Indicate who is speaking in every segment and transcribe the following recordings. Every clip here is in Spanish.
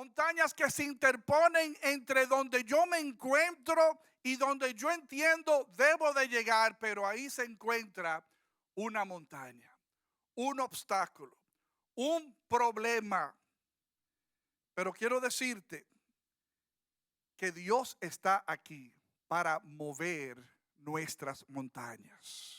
Speaker 1: Montañas que se interponen entre donde yo me encuentro y donde yo entiendo debo de llegar, pero ahí se encuentra una montaña, un obstáculo, un problema. Pero quiero decirte que Dios está aquí para mover nuestras montañas.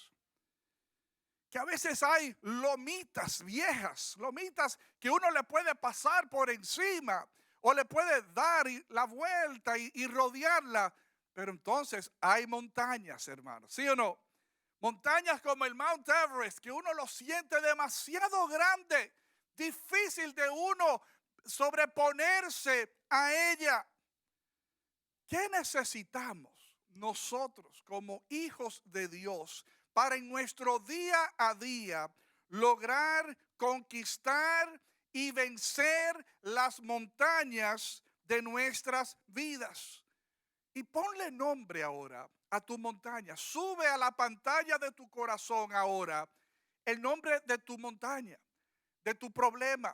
Speaker 1: Que a veces hay lomitas viejas, lomitas que uno le puede pasar por encima o le puede dar la vuelta y rodearla. Pero entonces hay montañas, hermanos, ¿sí o no? Montañas como el Mount Everest, que uno lo siente demasiado grande, difícil de uno sobreponerse a ella. ¿Qué necesitamos nosotros como hijos de Dios para en nuestro día a día lograr conquistar y vencer las montañas de nuestras vidas? Y ponle nombre ahora a tu montaña. Sube a la pantalla de tu corazón ahora el nombre de tu montaña, de tu problema,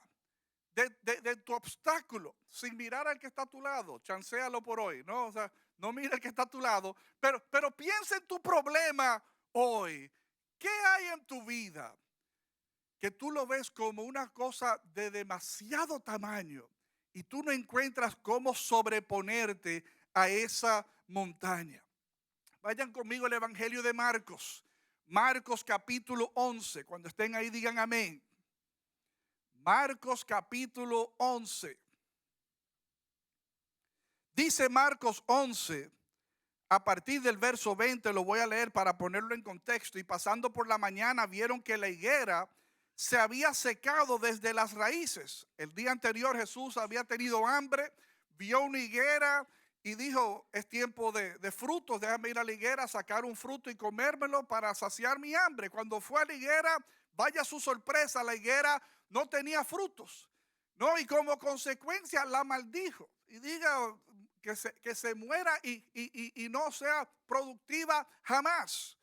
Speaker 1: de tu obstáculo, sin mirar al que está a tu lado. Chancéalo por hoy, ¿no? O sea, no mira al que está a tu lado, pero piensa en tu problema hoy. ¿Qué hay en tu vida que tú lo ves como una cosa de demasiado tamaño y tú no encuentras cómo sobreponerte a esa montaña? Vayan conmigo al Evangelio de Marcos. Marcos capítulo 11. Cuando estén ahí digan amén. Marcos capítulo 11. Dice Marcos 11, a partir del verso 20, lo voy a leer para ponerlo en contexto. Y pasando por la mañana vieron que la higuera se había secado desde las raíces. El día anterior Jesús había tenido hambre, vio una higuera y dijo, es tiempo de frutos, déjame ir a la higuera, sacar un fruto y comérmelo para saciar mi hambre. Cuando fue a la higuera, vaya su sorpresa, la higuera no tenía frutos, ¿no? Y como consecuencia la maldijo. Y diga que se muera y no sea productiva jamás.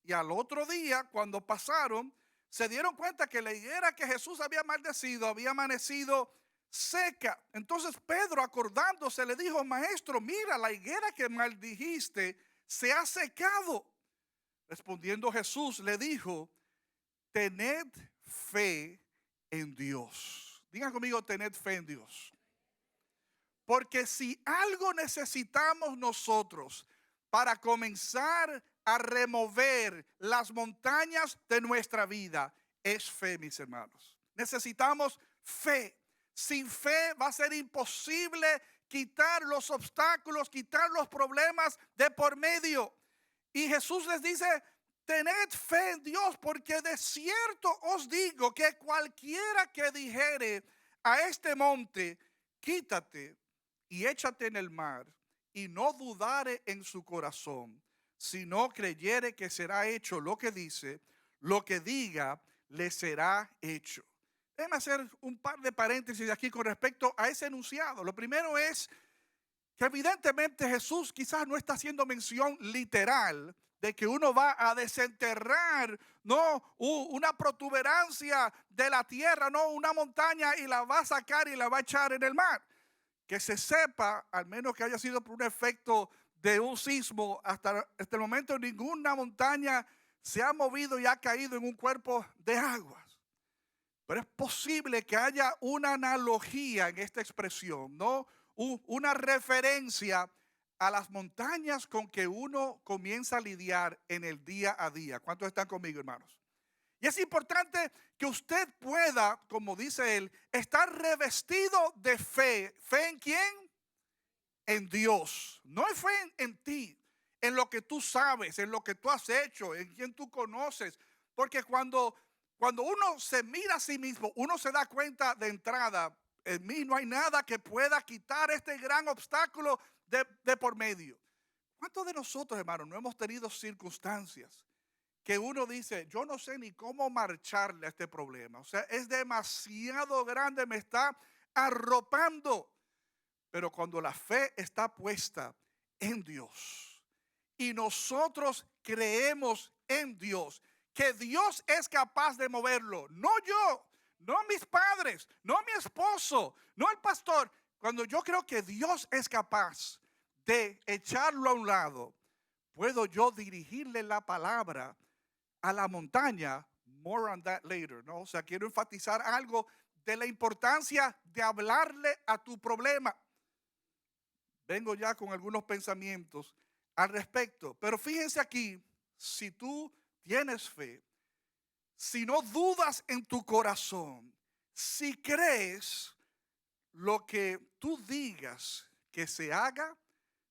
Speaker 1: Y al otro día, cuando pasaron, se dieron cuenta que la higuera que Jesús había maldecido había amanecido seca. Entonces Pedro, acordándose, le dijo, maestro, mira, la higuera que maldijiste se ha secado. Respondiendo Jesús le dijo, tened fe en Dios. Digan conmigo, tened fe en Dios. Porque si algo necesitamos nosotros para comenzar a remover las montañas de nuestra vida, es fe, mis hermanos. Necesitamos fe. Sin fe va a ser imposible quitar los obstáculos, quitar los problemas de por medio. Y Jesús les dice, tened fe en Dios, porque de cierto os digo que cualquiera que dijere a este monte, quítate y échate en el mar, y no dudare en su corazón, sino creyere que será hecho lo que dice, lo que diga le será hecho. Déjenme hacer un par de paréntesis aquí con respecto a ese enunciado. Lo primero es que evidentemente Jesús quizás no está haciendo mención literal de que uno va a desenterrar, no una protuberancia de la tierra, no una montaña, y la va a sacar y la va a echar en el mar. Que se sepa, al menos que haya sido por un efecto de un sismo, hasta el momento ninguna montaña se ha movido y ha caído en un cuerpo de aguas. Pero es posible que haya una analogía en esta expresión, ¿no? Una referencia a las montañas con que uno comienza a lidiar en el día a día. ¿Cuántos están conmigo, hermanos? Y es importante que usted pueda, como dice él, estar revestido de fe. ¿Fe en quién? En Dios. No es fe en ti, en lo que tú sabes, en lo que tú has hecho, en quien tú conoces. Porque cuando uno se mira a sí mismo, uno se da cuenta de entrada, en mí no hay nada que pueda quitar este gran obstáculo de por medio. ¿Cuántos de nosotros, hermanos, no hemos tenido circunstancias que uno dice, yo no sé ni cómo marcharle a este problema? O sea, es demasiado grande, me está arropando. Pero cuando la fe está puesta en Dios y nosotros creemos en Dios, que Dios es capaz de moverlo, no yo, no mis padres, no mi esposo, no el pastor, Cuando yo creo que Dios es capaz de echarlo a un lado, puedo yo dirigirle la palabra a la montaña. More on that later, ¿no? O sea, quiero enfatizar algo de la importancia de hablarle a tu problema. Vengo ya con algunos pensamientos al respecto. Pero fíjense aquí, si tú tienes fe, si no dudas en tu corazón, si crees, lo que tú digas que se haga,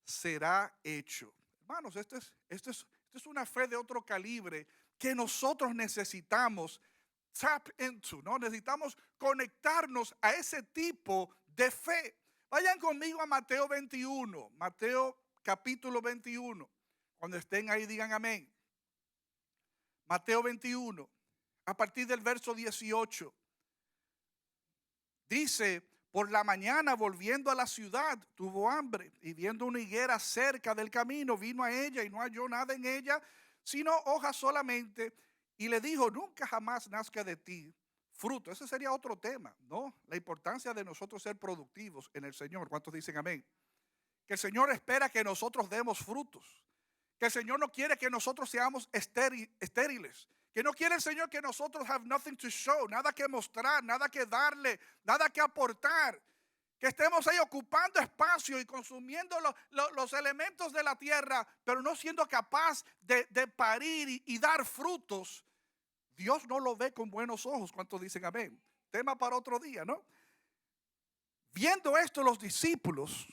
Speaker 1: será hecho. Hermanos, esto es una fe de otro calibre que nosotros necesitamos tap into, ¿no? Necesitamos conectarnos a ese tipo de fe. Vayan conmigo a Mateo 21, Mateo capítulo 21. Cuando estén ahí digan amén. Mateo 21, a partir del verso 18. Dice, por la mañana volviendo a la ciudad, tuvo hambre y viendo una higuera cerca del camino, vino a ella y no halló nada en ella, sino hojas solamente, y le dijo, nunca jamás nazca de ti fruto. Ese sería otro tema, ¿no? La importancia de nosotros ser productivos en el Señor. ¿Cuántos dicen amén? Que el Señor espera que nosotros demos frutos. Que el Señor no quiere que nosotros seamos estériles. Que no quiere el Señor que nosotros have nothing to show, nada que mostrar, nada que darle, nada que aportar. Que estemos ahí ocupando espacio y consumiendo los elementos de la tierra, pero no siendo capaz de parir y dar frutos. Dios no lo ve con buenos ojos. ¿Cuántos dicen amén? Tema para otro día, ¿no? Viendo esto los discípulos,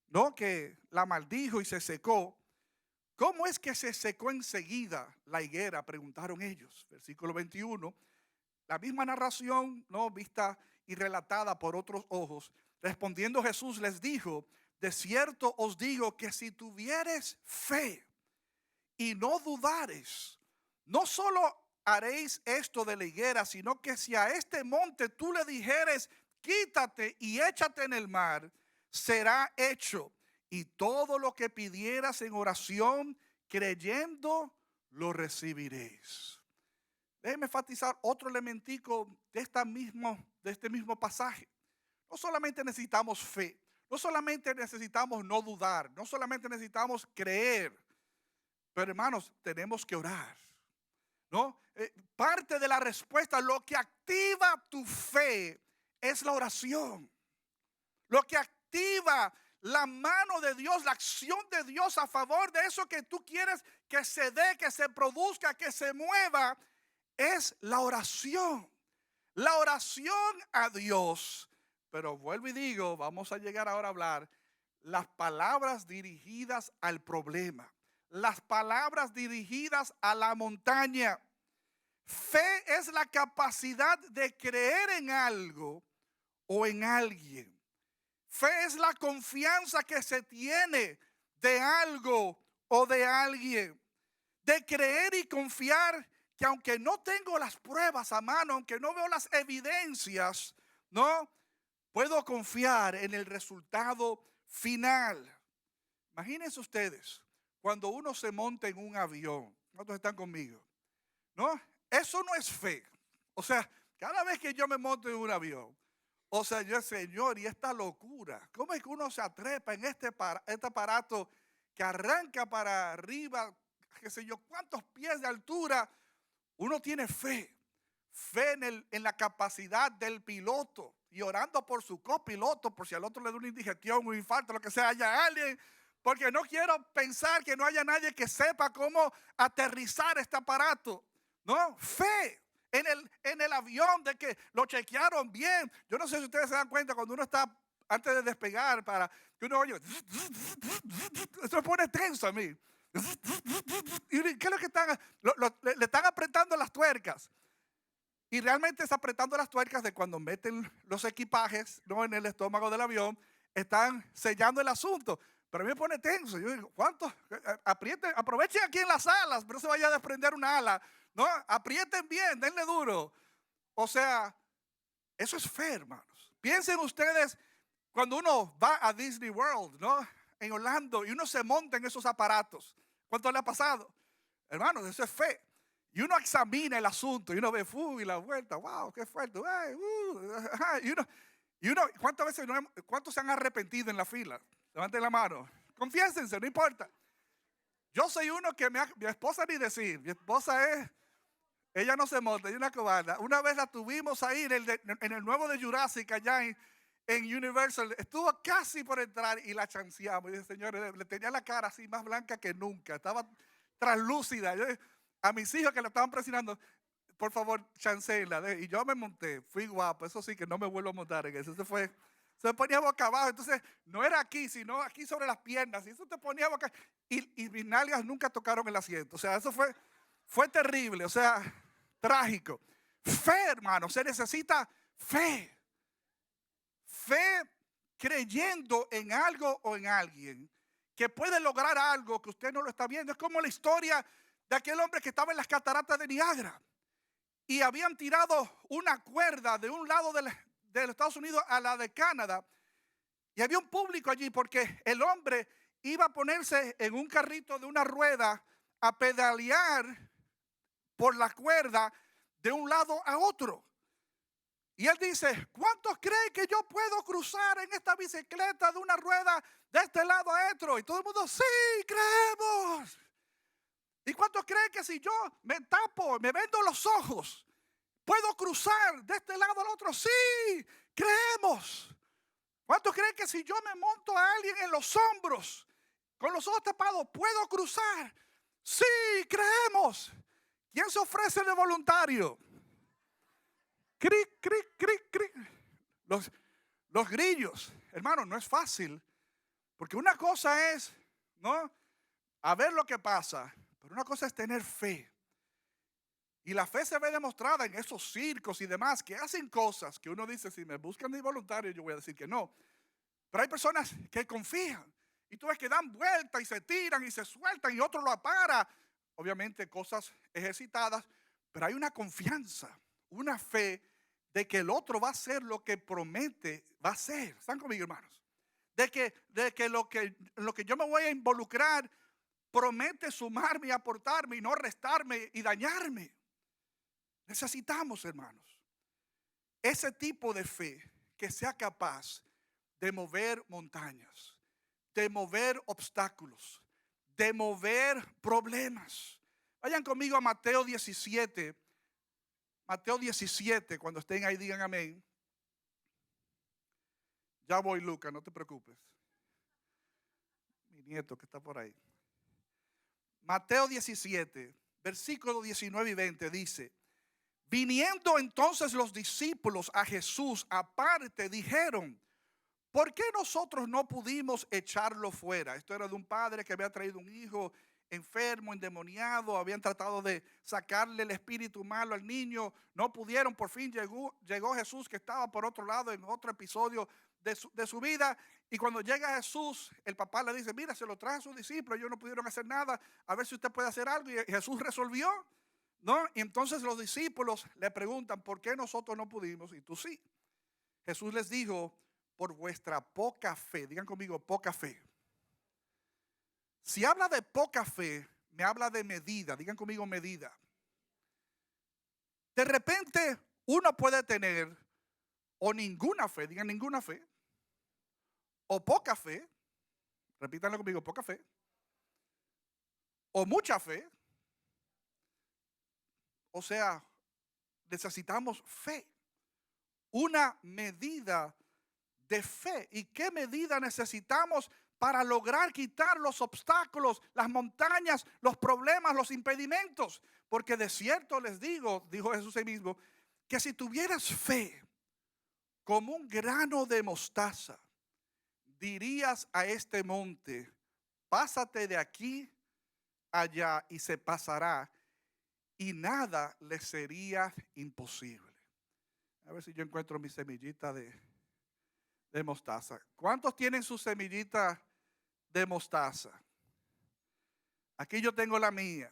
Speaker 1: ¿no? Que la maldijo y se secó. ¿Cómo es que se secó enseguida la higuera? Preguntaron ellos. Versículo 21. La misma narración, ¿no? Vista y relatada por otros ojos. Respondiendo Jesús les dijo, de cierto os digo que si tuvieres fe y no dudares, no solo haréis esto de la higuera, sino que si a este monte tú le dijeres, quítate y échate en el mar, será hecho. Y todo lo que pidieras en oración, creyendo, lo recibiréis. Déjenme enfatizar otro elementico de este mismo pasaje. No solamente necesitamos fe, no solamente necesitamos no dudar, no solamente necesitamos creer, pero hermanos, tenemos que orar, ¿no? Parte de la respuesta, lo que activa tu fe es la oración. Lo que activa la mano de Dios, la acción de Dios a favor de eso que tú quieres que se dé, que se produzca, que se mueva, es la oración. La oración a Dios. Pero vuelvo y digo, vamos a llegar ahora a hablar las palabras dirigidas al problema, las palabras dirigidas a la montaña. Fe es la capacidad de creer en algo o en alguien. Fe es la confianza que se tiene de algo o de alguien. De creer y confiar que aunque no tengo las pruebas a mano, aunque no veo las evidencias, ¿no? Puedo confiar en el resultado final. Imagínense ustedes, cuando uno se monta en un avión, ¿cuántos están conmigo? ¿No? Eso no es fe. O sea, cada vez que yo me monto en un avión, o sea, yo, Señor, y esta locura, ¿cómo es que uno se atrepa en este aparato que arranca para arriba, qué sé yo, cuántos pies de altura? Uno tiene fe en la capacidad del piloto y orando por su copiloto, por si al otro le da una indigestión, un infarto, lo que sea, haya alguien, porque no quiero pensar que no haya nadie que sepa cómo aterrizar este aparato, ¿no? Fe en el avión, de que lo chequearon bien. Yo no sé si ustedes se dan cuenta cuando uno está antes de despegar, para que uno oye, eso me pone tenso a mí. ¿Y qué es lo que están? Le están apretando las tuercas. Y realmente es apretando las tuercas de cuando meten los equipajes, ¿no? En el estómago del avión, están sellando el asunto. Pero a mí me pone tenso. Yo digo, ¿cuánto? Aprieten, aprovechen aquí en las alas, pero no se vaya a desprender una ala, ¿no? Aprieten bien, denle duro. O sea, eso es fe, hermanos. Piensen ustedes cuando uno va a Disney World, ¿no? En Orlando, y uno se monta en esos aparatos. ¿Cuánto le ha pasado? Hermanos, eso es fe. Y uno examina el asunto y uno ve, y la vuelta, wow, qué fuerte. Y uno, ¿cuántas veces cuántos se han arrepentido en la fila? Levanten la mano. Confiésense, no importa. Yo soy uno que mi esposa ni decir. Mi esposa ella no se monta, es una cobarda. Una vez la tuvimos ahí en el nuevo de Jurassic, allá en Universal. Estuvo casi por entrar y la chanceamos. Y dice, señores, le tenía la cara así más blanca que nunca. Estaba translúcida. A mis hijos que la estaban presionando, por favor, chancela. Y yo me monté, fui guapo. Eso sí que no me vuelvo a montar en eso. Se ponía boca abajo. Entonces, no era aquí, sino aquí sobre las piernas. Y eso te ponía boca. Y mis nalgas nunca tocaron el asiento. O sea, eso fue terrible. O sea, trágico. Fe, hermano. Se necesita fe. Fe creyendo en algo o en alguien que puede lograr algo que usted no lo está viendo. Es como la historia de aquel hombre que estaba en las cataratas de Niágara y habían tirado una cuerda de un lado de los Estados Unidos a la de Canadá y había un público allí porque el hombre iba a ponerse en un carrito de una rueda a pedalear por la cuerda de un lado a otro. Y él dice, ¿cuántos creen que yo puedo cruzar en esta bicicleta de una rueda de este lado a otro? Y todo el mundo, sí, creemos. ¿Y cuántos creen que si yo me tapo, me vendo los ojos, puedo cruzar de este lado al otro? Sí, creemos. ¿Cuántos creen que si yo me monto a alguien en los hombros, con los ojos tapados, puedo cruzar? Sí, creemos. ¿Quién se ofrece de voluntario? Cric, cric, cric, cric. Los grillos, hermano, no es fácil. Porque una cosa es, ¿no? A ver lo que pasa. Pero una cosa es tener fe. Y la fe se ve demostrada en esos circos y demás que hacen cosas que uno dice, si me buscan de voluntario, yo voy a decir que no. Pero hay personas que confían. Y tú ves que dan vueltas y se tiran y se sueltan y otro lo para. Obviamente cosas ejercitadas. Pero hay una confianza, una fe de que el otro va a hacer lo que promete, va a hacer. ¿Están conmigo, hermanos? De que lo que yo me voy a involucrar promete sumarme y aportarme y no restarme y dañarme. Necesitamos, hermanos, ese tipo de fe que sea capaz de mover montañas, de mover obstáculos, de mover problemas. Vayan conmigo a Mateo 17. Mateo 17, cuando estén ahí digan amén. Ya voy, Lucas, no te preocupes. Mi nieto que está por ahí. Mateo 17, versículos 19 y 20 dice, viniendo entonces los discípulos a Jesús aparte, dijeron, ¿por qué nosotros no pudimos echarlo fuera? Esto era de un padre que había traído un hijo enfermo, endemoniado, habían tratado de sacarle el espíritu malo al niño, no pudieron, por fin llegó Jesús que estaba por otro lado en otro episodio de su vida, y cuando llega Jesús, el papá le dice, mira, se lo traje a sus discípulos, ellos no pudieron hacer nada, a ver si usted puede hacer algo, y Jesús resolvió, ¿no? Y entonces los discípulos le preguntan, ¿por qué nosotros no pudimos y tú sí? Jesús les dijo, por vuestra poca fe. Digan conmigo, poca fe. Si habla de poca fe, me habla de medida. Digan conmigo, medida. De repente uno puede tener o ninguna fe, digan ninguna fe, o poca fe, repítanlo conmigo, poca fe, o mucha fe. O sea, necesitamos fe, una medida de fe. ¿Y qué medida necesitamos para lograr quitar los obstáculos, las montañas, los problemas, los impedimentos? Porque de cierto les digo, dijo Jesús ahí mismo, que si tuvieras fe como un grano de mostaza, dirías a este monte, pásate de aquí allá y se pasará, y nada le sería imposible. A ver si yo encuentro mi semillita de mostaza. ¿Cuántos tienen su semillita de mostaza? Aquí yo tengo la mía.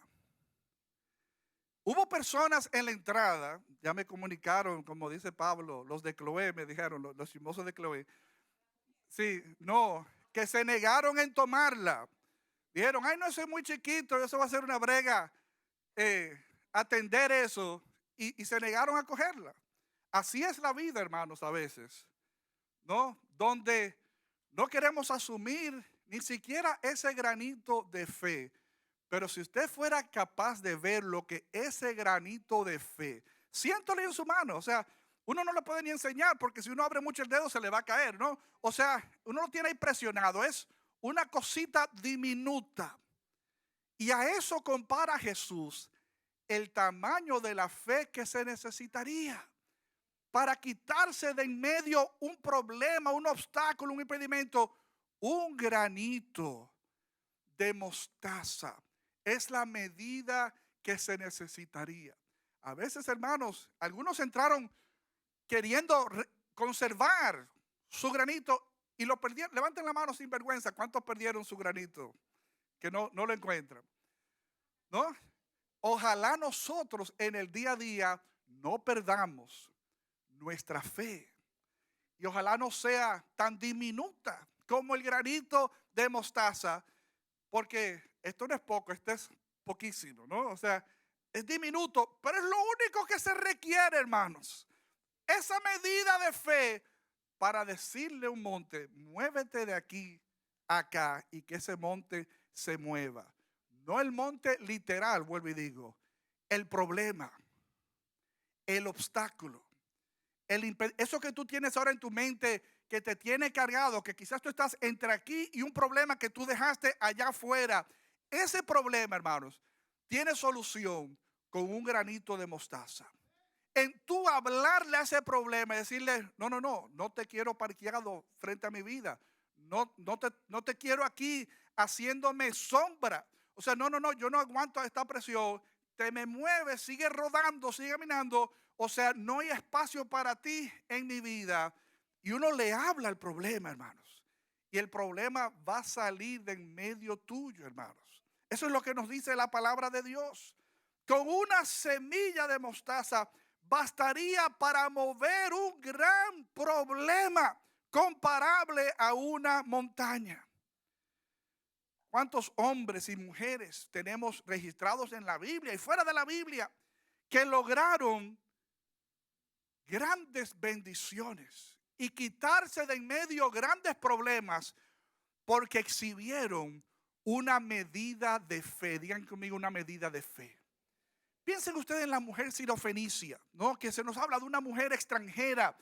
Speaker 1: Hubo personas en la entrada, ya me comunicaron, como dice Pablo, los de Cloé, me dijeron, los chismosos de Cloé. Sí, no, que se negaron en tomarla. Dijeron, ay, no, soy muy chiquito, eso va a ser una brega, atender eso. Y se negaron a cogerla. Así es la vida, hermanos, a veces. ¿no? Donde no queremos asumir ni siquiera ese granito de fe. Pero si usted fuera capaz de ver lo que ese granito de fe, siéntole en su mano, o sea, uno no le puede ni enseñar porque si uno abre mucho el dedo se le va a caer, ¿no? O sea, uno lo tiene ahí presionado, es una cosita diminuta. Y a eso compara Jesús el tamaño de la fe que se necesitaría para quitarse de en medio un problema, un obstáculo, un impedimento, un granito de mostaza. Es la medida que se necesitaría. A veces, hermanos, algunos entraron queriendo conservar su granito y lo perdieron. Levanten la mano sin vergüenza. ¿Cuántos perdieron su granito? Que no lo encuentran. ¿No? Ojalá nosotros en el día a día no perdamos nuestra fe. Y ojalá no sea tan diminuta como el granito de mostaza, porque esto no es poco, esto es poquísimo, ¿no? O sea, es diminuto, pero es lo único que se requiere, hermanos. Esa medida de fe para decirle a un monte, muévete de aquí a acá y que ese monte se mueva. No el monte literal, vuelvo y digo, el problema, el obstáculo, eso que tú tienes ahora en tu mente que te tiene cargado, que quizás tú estás entre aquí y un problema que tú dejaste allá afuera. Ese problema, hermanos, tiene solución con un granito de mostaza. En tú hablarle a ese problema y decirle, no te quiero parqueado frente a mi vida. No te quiero aquí haciéndome sombra. O sea, yo no aguanto esta presión. Te me mueves, sigue rodando, sigue caminando. O sea, no hay espacio para ti en mi vida. Y uno le habla al problema, hermanos. Y el problema va a salir de en medio tuyo, hermanos. Eso es lo que nos dice la palabra de Dios. Con una semilla de mostaza bastaría para mover un gran problema comparable a una montaña. ¿Cuántos hombres y mujeres tenemos registrados en la Biblia y fuera de la Biblia que lograron grandes bendiciones y quitarse de en medio grandes problemas porque exhibieron una medida de fe? Digan conmigo, una medida de fe. Piensen ustedes en la mujer sirofenicia, ¿no? Que se nos habla de una mujer extranjera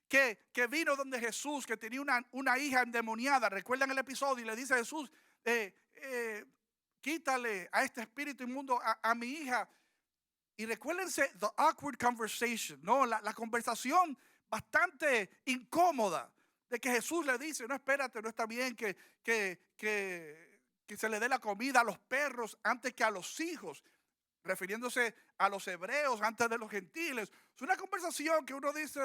Speaker 1: que vino donde Jesús, que tenía una hija endemoniada. ¿Recuerdan el episodio? Y le dice a Jesús, quítale a este espíritu inmundo a mi hija. Y recuérdense the awkward conversation, ¿no? La conversación bastante incómoda de que Jesús le dice, no, espérate, no está bien que se le dé la comida a los perros antes que a los hijos, refiriéndose a los hebreos antes de los gentiles. Es una conversación que uno dice,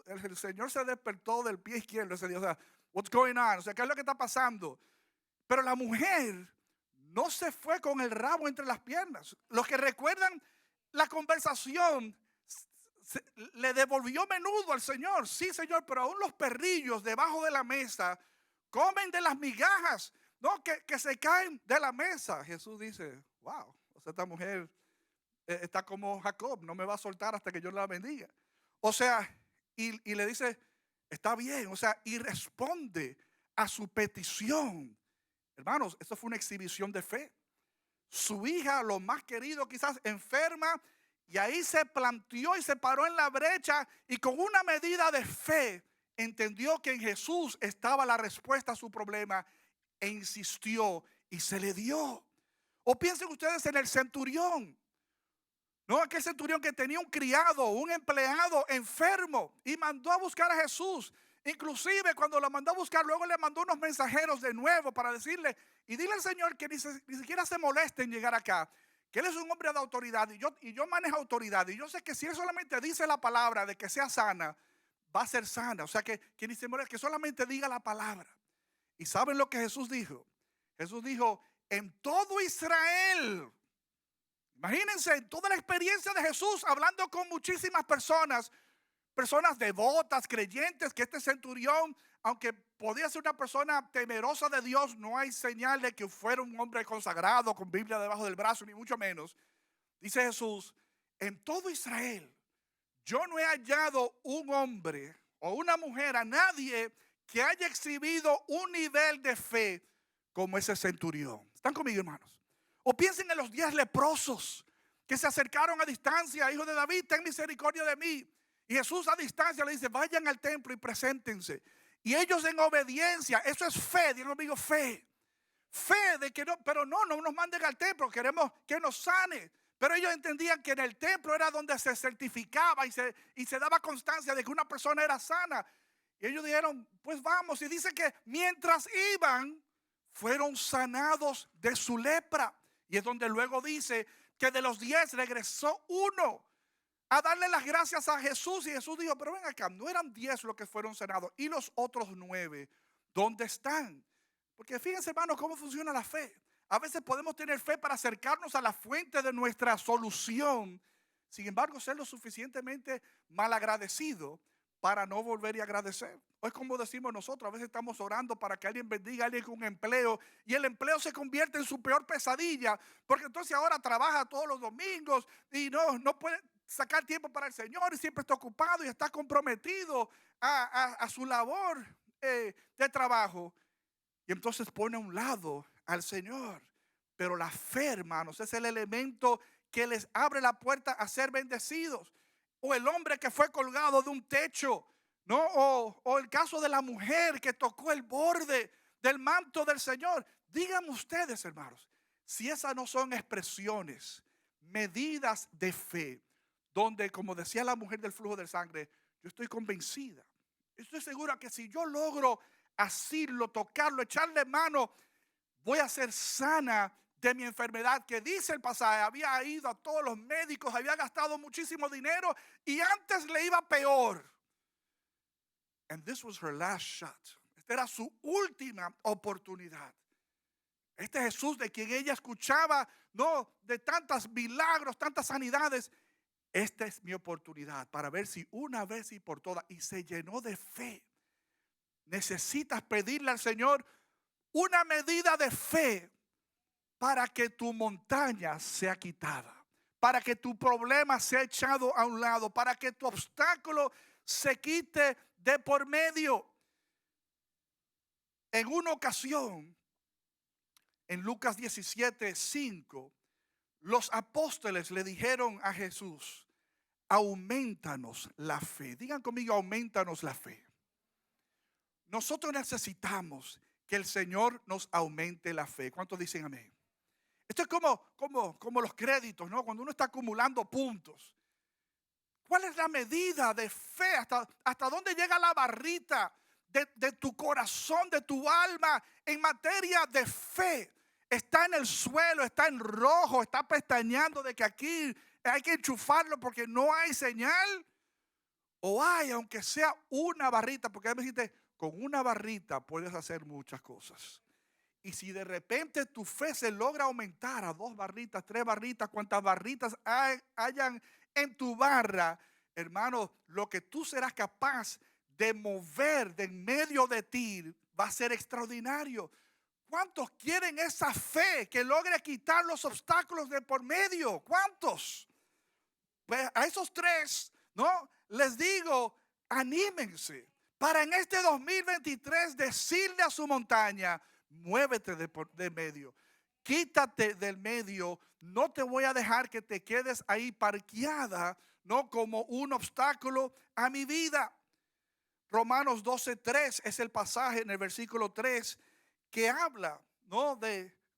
Speaker 1: el Señor se despertó del pie izquierdo ese día. O sea, what's going on? O sea, ¿qué es lo que está pasando? Pero la mujer no se fue con el rabo entre las piernas. Los que recuerdan la conversación le devolvió menudo al Señor. Sí, Señor, pero aún los perrillos debajo de la mesa comen de las migajas, ¿no? Que se caen de la mesa. Jesús dice, wow, o sea, esta mujer está como Jacob, no me va a soltar hasta que yo la bendiga. O sea, y le dice, está bien, o sea, y responde a su petición. Hermanos, eso fue una exhibición de fe. Su hija, lo más querido, quizás enferma, y ahí se planteó y se paró en la brecha y con una medida de fe entendió que en Jesús estaba la respuesta a su problema e insistió y se le dio. O piensen ustedes en el centurión, ¿no? Aquel centurión que tenía un criado, un empleado enfermo y mandó a buscar a Jesús. Inclusive cuando lo mandó a buscar, luego le mandó unos mensajeros de nuevo para decirle, y dile al Señor que ni siquiera se moleste en llegar acá, que Él es un hombre de autoridad y yo manejo autoridad. Y yo sé que si Él solamente dice la palabra de que sea sana, va a ser sana. O sea que ni se moleste, que solamente diga la palabra. ¿Y saben lo que Jesús dijo? Jesús dijo, en todo Israel. Imagínense toda la experiencia de Jesús hablando con muchísimas personas devotas, creyentes, que este centurión, aunque podía ser una persona temerosa de Dios, no hay señal de que fuera un hombre consagrado con Biblia debajo del brazo, ni mucho menos. Dice Jesús, en todo Israel, yo no he hallado un hombre o una mujer, a nadie que haya exhibido un nivel de fe como ese centurión. ¿Están conmigo, hermanos? O piensen en los 10 leprosos que se acercaron a distancia. Hijo de David, ten misericordia de mí. Y Jesús a distancia le dice, vayan al templo y preséntense. Y ellos en obediencia, eso es fe, digan conmigo, fe. Fe de que no, pero no nos manden al templo, queremos que nos sane. Pero ellos entendían que en el templo era donde se certificaba y se daba constancia de que una persona era sana. Y ellos dijeron, pues vamos. Y dice que mientras iban, fueron sanados de su lepra. Y es donde luego dice que de los 10 regresó uno a darle las gracias a Jesús. Y Jesús dijo, pero ven acá, no eran 10 los que fueron sanados. ¿Y los otros 9? ¿Dónde están? Porque fíjense, hermanos, cómo funciona la fe. A veces podemos tener fe para acercarnos a la fuente de nuestra solución. Sin embargo, ser lo suficientemente malagradecido para no volver y agradecer. O es como decimos nosotros, a veces estamos orando para que alguien bendiga a alguien con un empleo y el empleo se convierte en su peor pesadilla, porque entonces ahora trabaja todos los domingos y no puede sacar tiempo para el Señor y siempre está ocupado y está comprometido a su labor de trabajo. Y entonces pone a un lado al Señor. Pero la fe, hermanos, es el elemento que les abre la puerta a ser bendecidos. O el hombre que fue colgado de un techo, ¿no? O el caso de la mujer que tocó el borde del manto del Señor. Díganme ustedes, hermanos, si esas no son expresiones, medidas de fe, donde, como decía la mujer del flujo de sangre, yo estoy convencida, estoy segura que si yo logro asirlo, tocarlo, echarle mano, voy a ser sana de mi enfermedad, que dice el pasaje, había ido a todos los médicos, había gastado muchísimo dinero y antes le iba peor. And this was her last shot. Esta era su última oportunidad. Este Jesús de quien ella escuchaba, no, de tantos milagros, tantas sanidades. Esta es mi oportunidad para ver si una vez y por todas, y se llenó de fe. Necesitas pedirle al Señor una medida de fe para que tu montaña sea quitada, para que tu problema sea echado a un lado, para que tu obstáculo se quite de por medio. En una ocasión, en Lucas 17:5, los apóstoles le dijeron a Jesús, aumentanos la fe. Digan conmigo, aumentanos la fe. Nosotros necesitamos que el Señor nos aumente la fe. ¿Cuántos dicen amén? Esto es como los créditos, ¿no? Cuando uno está acumulando puntos. ¿Cuál es la medida de fe? ¿Hasta dónde llega la barrita de tu corazón, de tu alma en materia de fe? Está en el suelo, está en rojo, está pestañeando de que aquí hay que enchufarlo porque no hay señal. O hay, aunque sea una barrita, porque a veces dijiste, con una barrita puedes hacer muchas cosas. Y si de repente tu fe se logra aumentar a 2 barritas, 3 barritas, cuantas barritas hayan en tu barra, hermano, lo que tú serás capaz de mover de en medio de ti va a ser extraordinario. ¿Cuántos quieren esa fe que logre quitar los obstáculos de por medio? ¿Cuántos? Pues a esos 3, ¿no? Les digo, anímense para en este 2023 decirle a su montaña, muévete de medio, quítate del medio, no te voy a dejar que te quedes ahí parqueada, no como un obstáculo a mi vida. Romanos 12:3 es el pasaje en el versículo 3 que habla, ¿no?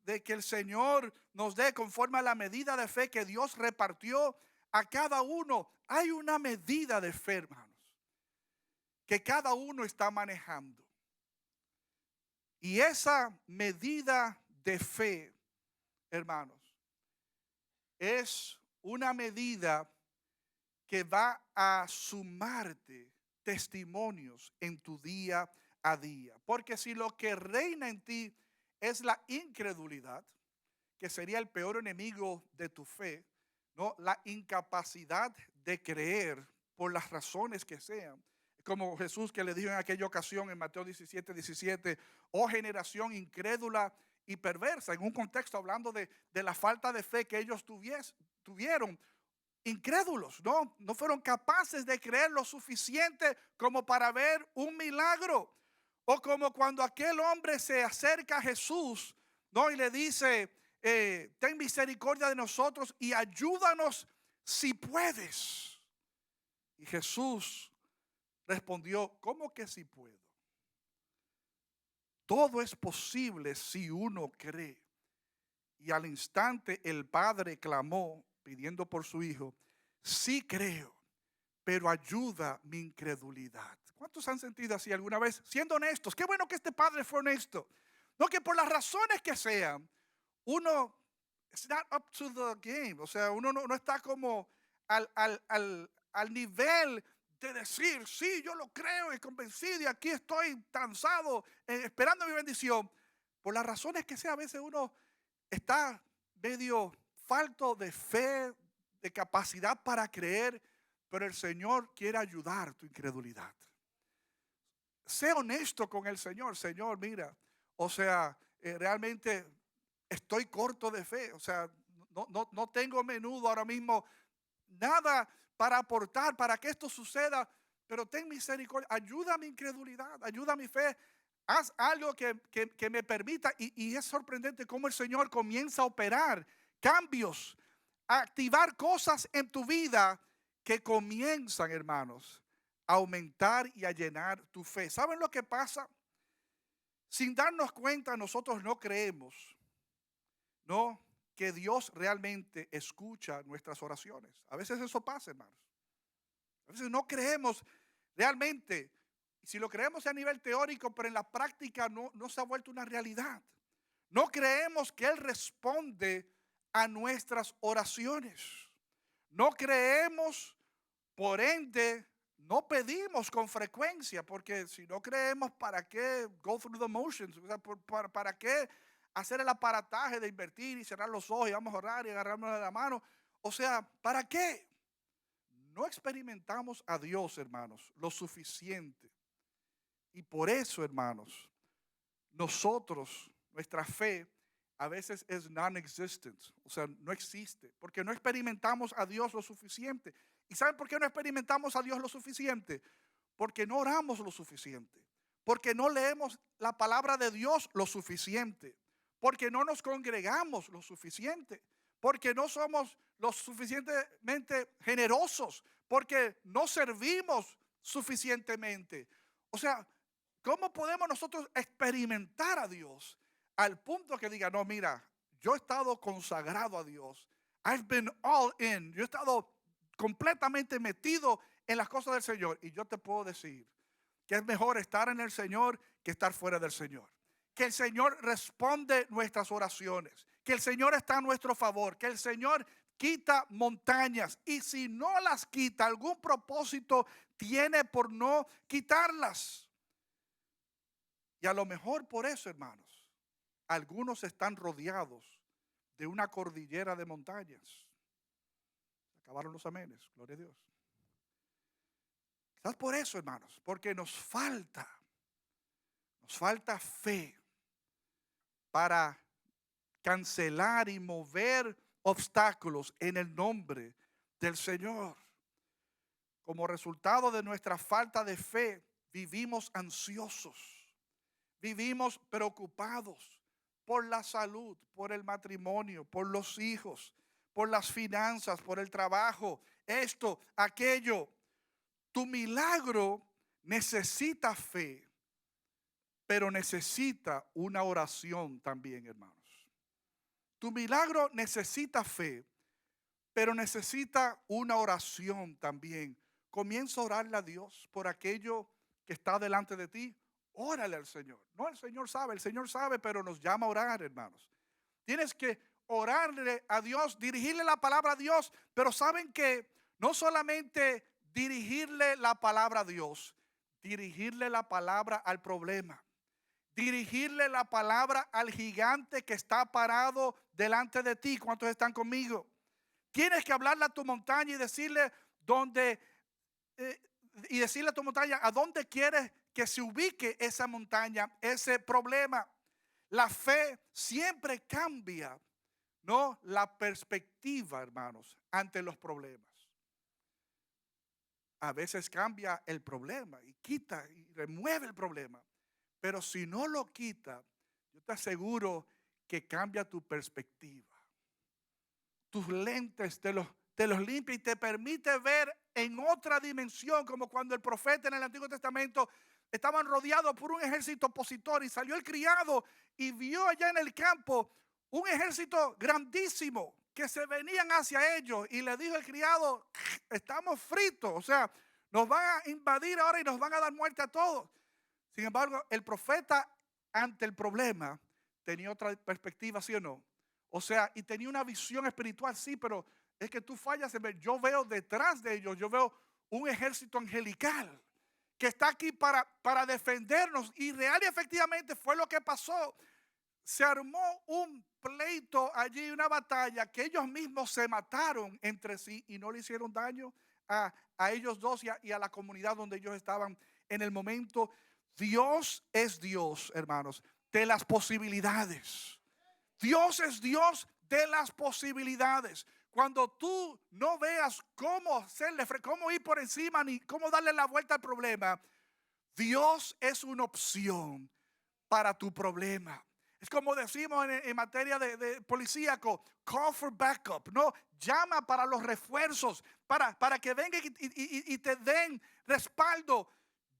Speaker 1: de que el Señor nos dé conforme a la medida de fe que Dios repartió a cada uno. Hay una medida de fe, hermanos, que cada uno está manejando. Y esa medida de fe, hermanos, es una medida que va a sumarte testimonios en tu día a día. Porque si lo que reina en ti es la incredulidad, que sería el peor enemigo de tu fe, ¿no? La incapacidad de creer por las razones que sean. Como Jesús que le dijo en aquella ocasión en Mateo 17:17, oh generación incrédula y perversa, en un contexto hablando de la falta de fe que ellos tuvieron. incrédulos, no fueron capaces de creer lo suficiente como para ver un milagro. O como cuando aquel hombre se acerca a Jesús, ¿no? Y le dice, ten misericordia de nosotros y ayúdanos si puedes. Y Jesús respondió, ¿cómo que si puedo? Todo es posible si uno cree. Y al instante el padre clamó pidiendo por su hijo, sí creo, pero ayuda mi incredulidad. ¿Cuántos han sentido así alguna vez? Siendo honestos, qué bueno que este padre fue honesto. No, que por las razones que sean, uno, it's not up to the game. O sea, uno no está como al nivel de decir, sí, yo lo creo y convencido y aquí estoy cansado, esperando mi bendición. Por las razones que sea, a veces uno está medio falto de fe, de capacidad para creer, pero el Señor quiere ayudar tu incredulidad. Sé honesto con el Señor. Señor, mira, o sea, realmente estoy corto de fe. O sea, no tengo menudo ahora mismo, nada para aportar para que esto suceda, pero ten misericordia, ayuda a mi incredulidad, ayuda a mi fe. Haz algo que me permita, y es sorprendente cómo el Señor comienza a operar cambios, a activar cosas en tu vida que comienzan, hermanos, a aumentar y a llenar tu fe. ¿Saben lo que pasa? Sin darnos cuenta, nosotros no creemos, ¿no?, que Dios realmente escucha nuestras oraciones. A veces eso pasa, hermanos. A veces no creemos realmente. Si lo creemos a nivel teórico, pero en la práctica no se ha vuelto una realidad. No creemos que Él responde a nuestras oraciones. No creemos, por ende, no pedimos con frecuencia, porque si no creemos, ¿para qué go through the motions? O sea, ¿para qué hacer el aparataje de invertir y cerrar los ojos y vamos a orar y agarrarnos de la mano? O sea, ¿para qué? No experimentamos a Dios, hermanos, lo suficiente. Y por eso, hermanos, nosotros, nuestra fe a veces es non-existent, o sea, no existe, porque no experimentamos a Dios lo suficiente. ¿Y saben por qué no experimentamos a Dios lo suficiente? Porque no oramos lo suficiente, porque no leemos la palabra de Dios lo suficiente, porque no nos congregamos lo suficiente, porque no somos lo suficientemente generosos, porque no servimos suficientemente. O sea, ¿cómo podemos nosotros experimentar a Dios al punto que diga, no, mira, yo he estado consagrado a Dios, I've been all in, yo he estado completamente metido en las cosas del Señor? Y yo te puedo decir que es mejor estar en el Señor que estar fuera del Señor. Que el Señor responde nuestras oraciones, que el Señor está a nuestro favor, que el Señor quita montañas, y si no las quita, algún propósito tiene por no quitarlas. Y a lo mejor por eso, hermanos, algunos están rodeados de una cordillera de montañas. Se acabaron los amenes, gloria a Dios. Quizás por eso, hermanos, porque nos falta fe para cancelar y mover obstáculos en el nombre del Señor. Como resultado de nuestra falta de fe, vivimos ansiosos. Vivimos preocupados por la salud, por el matrimonio, por los hijos, por las finanzas, por el trabajo, esto, aquello. Tu milagro necesita fe, pero necesita una oración también, hermanos. Tu milagro necesita fe, pero necesita una oración también. Comienza a orarle a Dios por aquello que está delante de ti. Órale al Señor. No, el Señor sabe, pero nos llama a orar, hermanos. Tienes que orarle a Dios, dirigirle la palabra a Dios, pero saben que no solamente dirigirle la palabra a Dios, dirigirle la palabra al problema, dirigirle la palabra al gigante que está parado delante de ti. ¿Cuántos están conmigo? Tienes que hablarle a tu montaña y decirle decirle a tu montaña a dónde quieres que se ubique esa montaña, ese problema. La fe siempre cambia, ¿no?, la perspectiva, hermanos, ante los problemas. a veces cambia el problema y quita y remueve el problema. Pero si no lo quita, yo te aseguro que cambia tu perspectiva. Tus lentes te los limpia y te permite ver en otra dimensión, como cuando el profeta en el Antiguo Testamento estaban rodeados por un ejército opositor y salió el criado y vio allá en el campo un ejército grandísimo que se venían hacia ellos, y le dijo el criado: estamos fritos, o sea, nos van a invadir ahora y nos van a dar muerte a todos. Sin embargo, el profeta, ante el problema, tenía otra perspectiva, ¿sí o no? O sea, y tenía una visión espiritual, sí, pero es que tú fallas en ver. Yo veo detrás de ellos, yo veo un ejército angelical que está aquí para defendernos. Y real y efectivamente fue lo que pasó. Se armó un pleito allí, una batalla, que ellos mismos se mataron entre sí y no le hicieron daño a ellos dos y a la comunidad donde ellos estaban en el momento. Dios es Dios, hermanos, de las posibilidades. Dios es Dios de las posibilidades. Cuando tú no veas cómo ir por encima ni cómo darle la vuelta al problema, Dios es una opción para tu problema. Es como decimos en materia de policíaco: call for backup, ¿no? Llama para los refuerzos, para que vengan y te den respaldo.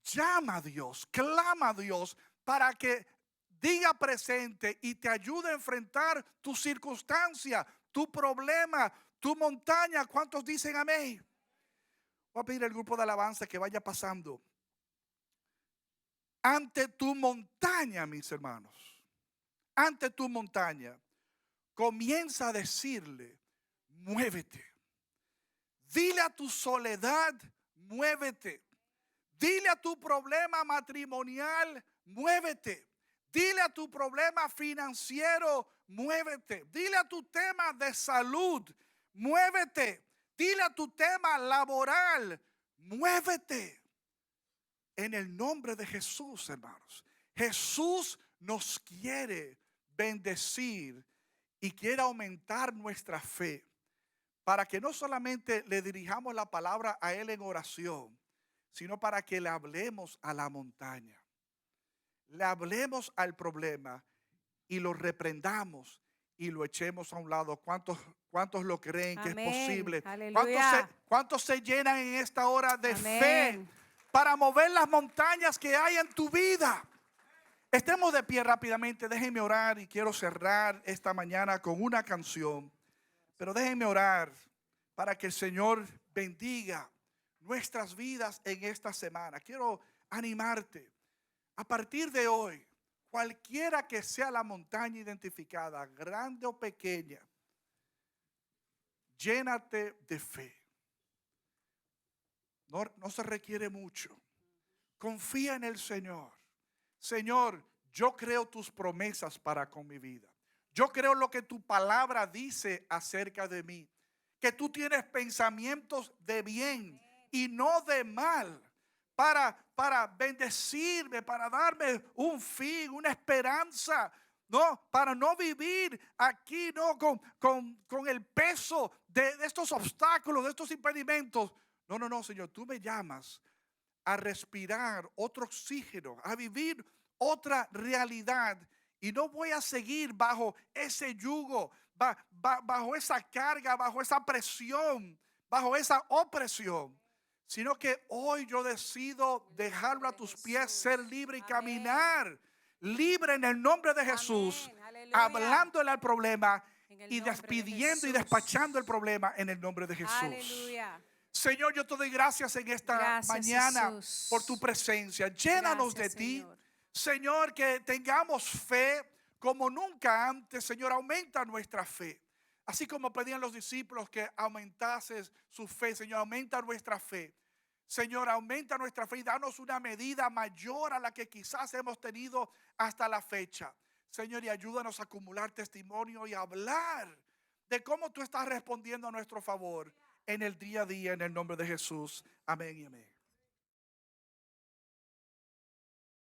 Speaker 1: Llama a Dios, clama a Dios para que diga presente y te ayude a enfrentar tu circunstancia, tu problema, tu montaña. ¿Cuántos dicen amén? Voy a pedir al grupo de alabanza que vaya pasando. Ante tu montaña, mis hermanos, ante tu montaña, comienza a decirle: muévete. Dile a tu soledad: muévete. Dile a tu problema matrimonial: muévete. Dile a tu problema financiero: muévete. Dile a tu tema de salud: muévete. Dile a tu tema laboral: muévete. En el nombre de Jesús, hermanos. Jesús nos quiere bendecir y quiere aumentar nuestra fe, para que no solamente le dirijamos la palabra a Él en oración, sino para que le hablemos a la montaña. Le hablemos al problema y lo reprendamos y lo echemos a un lado. ¿Cuántos lo creen? Amén. Que es posible? ¿Cuántos se llenan en esta hora de Amén. Fe para mover las montañas que hay en tu vida? Estemos de pie rápidamente. Déjenme orar y quiero cerrar esta mañana con una canción. Pero déjenme orar para que el Señor bendiga nuestras vidas en esta semana. Quiero animarte. A partir de hoy, cualquiera que sea la montaña identificada, grande o pequeña, llénate de fe. No se requiere mucho. Confía en el Señor. Señor, yo creo tus promesas para con mi vida. Yo creo lo que tu palabra dice acerca de mí. Que tú tienes pensamientos de bien y no de mal. Para bendecirme, para darme un fin, una esperanza, ¿no? Para no vivir aquí, ¿no? Con el peso de estos obstáculos, de estos impedimentos. No, Señor, tú me llamas a respirar otro oxígeno, a vivir otra realidad. Y no voy a seguir bajo ese yugo, bajo esa carga, bajo esa presión, bajo esa opresión. Sino que hoy yo decido dejarlo a tus pies, ser libre y caminar libre en el nombre de Jesús, hablándole al problema y despidiendo y despachando el problema en el nombre de Jesús. Aleluya. Señor, yo te doy gracias en esta mañana, Jesús, por tu presencia. Llénanos de ti, Señor, que tengamos fe como nunca antes. Señor, aumenta nuestra fe. Así como pedían los discípulos que aumentases su fe, Señor, aumenta nuestra fe. Señor, aumenta nuestra fe y danos una medida mayor a la que quizás hemos tenido hasta la fecha. Señor, y ayúdanos a acumular testimonio y hablar de cómo tú estás respondiendo a nuestro favor en el día a día, en el nombre de Jesús. Amén y amén.